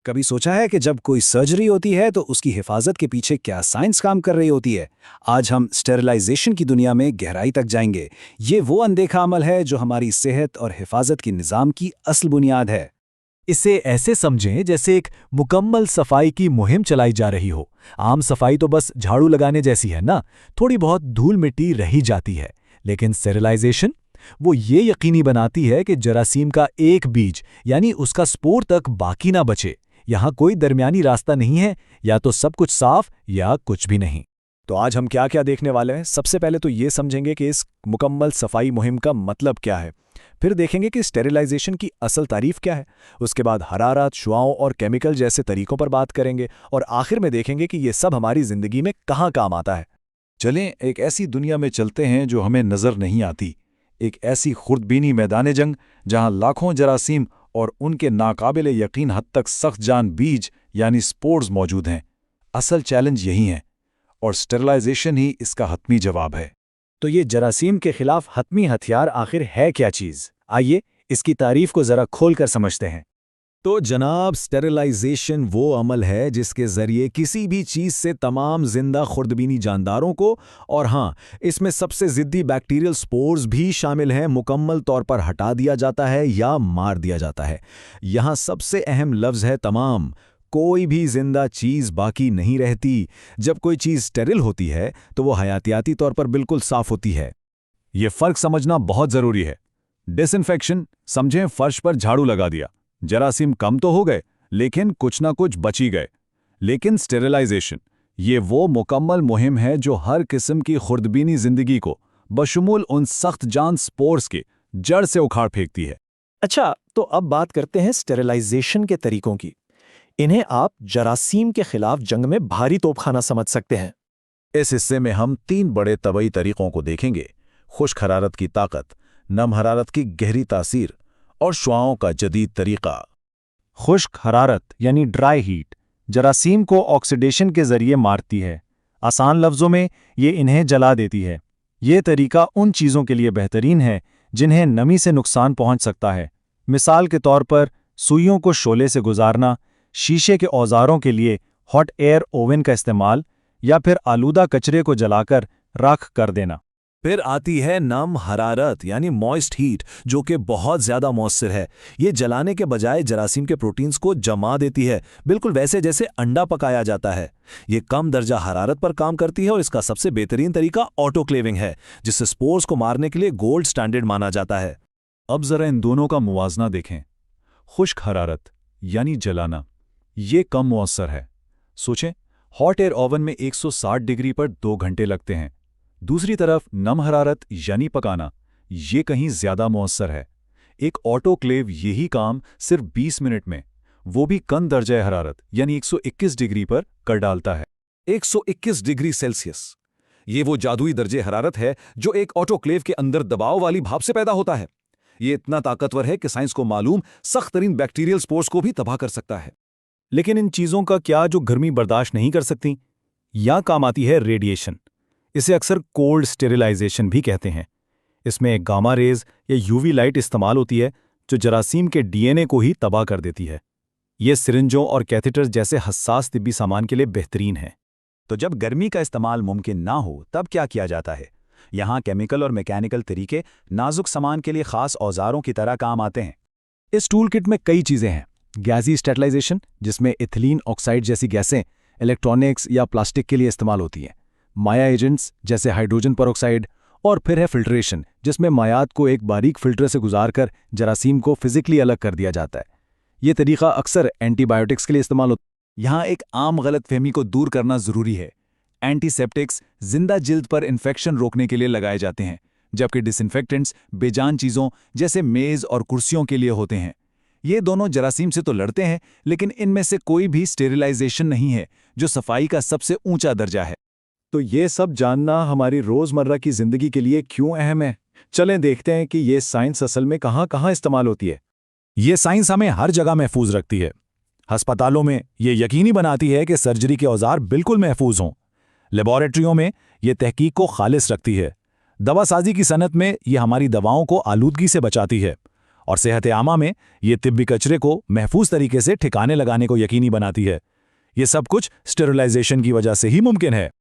कभी सोचा है कि जब कोई सर्जरी होती है तो उसकी हिफाजत के पीछे क्या साइंस काम कर रही होती है। आज हम स्टेरिलाइजेशन की दुनिया में गहराई तक जाएंगे। ये वो अनदेखा अमल है जो हमारी सेहत और हिफाजत की निज़ाम की असल बुनियाद है। इसे ऐसे समझें जैसे एक मुकम्मल सफाई की मुहिम चलाई जा रही हो। आम सफाई तो बस झाड़ू लगाने जैसी है ना, थोड़ी बहुत धूल मिट्टी रही जाती है। लेकिन स्टेरिलाइजेशन वो ये यकीनी बनाती है कि जरासीम का एक बीज यानी उसका स्पोर तक बाकी ना बचे। यहाँ कोई दरमियानी रास्ता नहीं है, या तो सब कुछ साफ या कुछ भी नहीं। तो आज हम क्या क्या देखने वाले हैं। सबसे पहले तो ये समझेंगे कि इस मुकम्मल सफाई मुहिम का मतलब क्या है। फिर देखेंगे कि स्टेरिलाइजेशन की असल तारीफ क्या है। उसके बाद हरारत, शुआओं और केमिकल जैसे तरीकों पर बात करेंगे। और आखिर में देखेंगे कि ये सब हमारी ज़िंदगी में कहाँ काम आता है। चलें एक ऐसी दुनिया में चलते हैं जो हमें नज़र नहीं आती। एक ऐसी खुर्दबीनी मैदान जंग जहां लाखों जरासीम और उनके नाकाबिले यकीन हद तक सख्त जान बीज यानी स्पोर्स मौजूद हैं। असल चैलेंज यही है और स्टेरिलाइजेशन ही इसका हतमी जवाब है। तो ये जरासीम के खिलाफ हतमी हथियार आखिर है क्या चीज़? आइए इसकी तारीफ को ज़रा खोल कर समझते हैं। तो जनाब, स्टेरिलाइजेशन वो अमल है जिसके ज़रिए किसी भी चीज़ से तमाम जिंदा खुर्दबीनी जानदारों को, और हाँ, इसमें सबसे ज़िद्दी बैक्टीरियल स्पोर्स भी शामिल हैं, मुकम्मल तौर पर हटा दिया जाता है या मार दिया जाता है। यहाँ सबसे अहम लफ्ज़ है तमाम। कोई भी जिंदा चीज़ बाकी नहीं रहती। जब कोई चीज़ स्टेरिल होती है तो वो हयातियाती तौर पर बिल्कुल साफ होती है। ये फ़र्क समझना बहुत ज़रूरी है। डिसइंफेक्शन समझें, फर्श पर झाड़ू लगा दिया, जरासीम कम तो हो गए लेकिन कुछ ना कुछ बच ही गए। लेकिन स्टेरिलाइजेशन ये वो मुकम्मल मुहिम है जो हर किस्म की खुर्दबीनी जिंदगी को बशमूल उन सख्त जान स्पोर्स के जड़ से उखाड़ फेंकती है। अच्छा, तो अब बात करते हैं स्टेरिलाइजेशन के तरीकों की। इन्हें आप जरासीम के खिलाफ जंग में भारी तोपखाना समझ सकते हैं। इस हिस्से में हम 3 बड़े तबई तरीकों को देखेंगे: खुश्क हरारत की ताकत, नम हरारत की गहरी तासीर और शुआओं का जदीद तरीका। खुश्क हरारत यानी ड्राई हीट जरासीम को ऑक्सीडेशन के जरिए मारती है। आसान लफ्ज़ों में ये इन्हें जला देती है। ये तरीका उन चीज़ों के लिए बेहतरीन है जिन्हें नमी से नुकसान पहुंच सकता है। मिसाल के तौर पर सुइयों को शोले से गुजारना, शीशे के औजारों के लिए हॉट एयर ओवन का इस्तेमाल, या फिर आलूदा कचरे को जलाकर राख कर देना। फिर आती है नम हरारत यानी मॉइस्ट हीट, जो कि बहुत ज़्यादा मौसर है। ये जलाने के बजाय जरासीम के प्रोटीन्स को जमा देती है, बिल्कुल वैसे जैसे अंडा पकाया जाता है। ये कम दर्जा हरारत पर काम करती है और इसका सबसे बेहतरीन तरीका ऑटोक्लेविंग है, जिससे स्पोर्स को मारने के लिए गोल्ड स्टैंडर्ड माना जाता है। अब ज़रा इन दोनों का मुवाजना देखें। खुश्क हरारत यानी जलाना, ये कम मौसर है। सोचें, हॉट एयर ओवन में 160 डिग्री पर 2 घंटे लगते हैं। दूसरी तरफ नम हरारत यानी पकाना, ये कहीं ज़्यादा मौसर है। एक ऑटोक्लेव यही काम सिर्फ 20 मिनट में, वो भी कम दर्जा हरारत यानी 121 डिग्री पर कर डालता है। 121 डिग्री सेल्सियस, ये वो जादुई दर्जे हरारत है जो एक ऑटोक्लेव के अंदर दबाव वाली भाप से पैदा होता है। ये इतना ताकतवर है कि साइंस को मालूम सख्त तरीन बैक्टीरियल स्पोर्स को भी तबाह कर सकता है। लेकिन इन चीज़ों का क्या जो गर्मी बर्दाश्त नहीं कर सकती? यहाँ काम आती है रेडिएशन। इसे अक्सर कोल्ड स्टेरिलाइजेशन भी कहते हैं। इसमें गामा रेज या यूवी लाइट इस्तेमाल होती है जो जरासीम के डीएनए को ही तबाह कर देती है। ये सिरिंजों और कैथेटर्स जैसे हसास तिब्बी सामान के लिए बेहतरीन है। तो जब गर्मी का इस्तेमाल मुमकिन ना हो तब क्या किया जाता है? यहाँ केमिकल और मैकेनिकल तरीके नाजुक सामान के लिए खास औजारों की तरह काम आते हैं। इस टूल किट में कई चीज़ें हैं। गैसी स्टेरिलाइजेशन, जिसमें इथिलीन ऑक्साइड जैसी गैसें इलेक्ट्रॉनिक्स या प्लास्टिक के लिए इस्तेमाल होती हैं। माया एजेंट्स जैसे हाइड्रोजन परऑक्साइड। और फिर है फिल्ट्रेशन, जिसमें मायात को एक बारीक फिल्टर से गुजारकर जरासीम को फिजिकली अलग कर दिया जाता है। ये तरीका अक्सर एंटीबायोटिक्स के लिए इस्तेमाल होता है। यहाँ एक आम गलतफहमी को दूर करना ज़रूरी है। एंटीसेप्टिक्स जिंदा जिल्द पर इन्फेक्शन रोकने के लिए लगाए जाते हैं, जबकि डिसइंफेक्टेंट्स बेजान चीज़ों जैसे मेज़ और कुर्सियों के लिए होते हैं। ये दोनों जरासीम से तो लड़ते हैं, लेकिन इनमें से कोई भी स्टेरिलाइजेशन नहीं है जो सफाई का सबसे ऊंचा दर्जा है। तो ये सब जानना हमारी रोज़मर्रा की ज़िंदगी के लिए क्यों अहम है? चलें देखते हैं कि ये साइंस असल में कहाँ इस्तेमाल होती है। ये साइंस हमें हर जगह महफूज रखती है। अस्पतालों में ये यकीनी बनाती है कि सर्जरी के औजार बिल्कुल महफूज हों। लेबॉरेटरियों में ये तहकीक को खालिस रखती है। दवासाजी की सनत में ये हमारी दवाओं को आलूदगी से बचाती है। और सेहत आमा में ये तिब्बी कचरे को महफूज तरीके से ठिकाने लगाने को यकीनी बनाती है। ये सब कुछ स्टेरिलाइजेशन की वजह से ही मुमकिन है।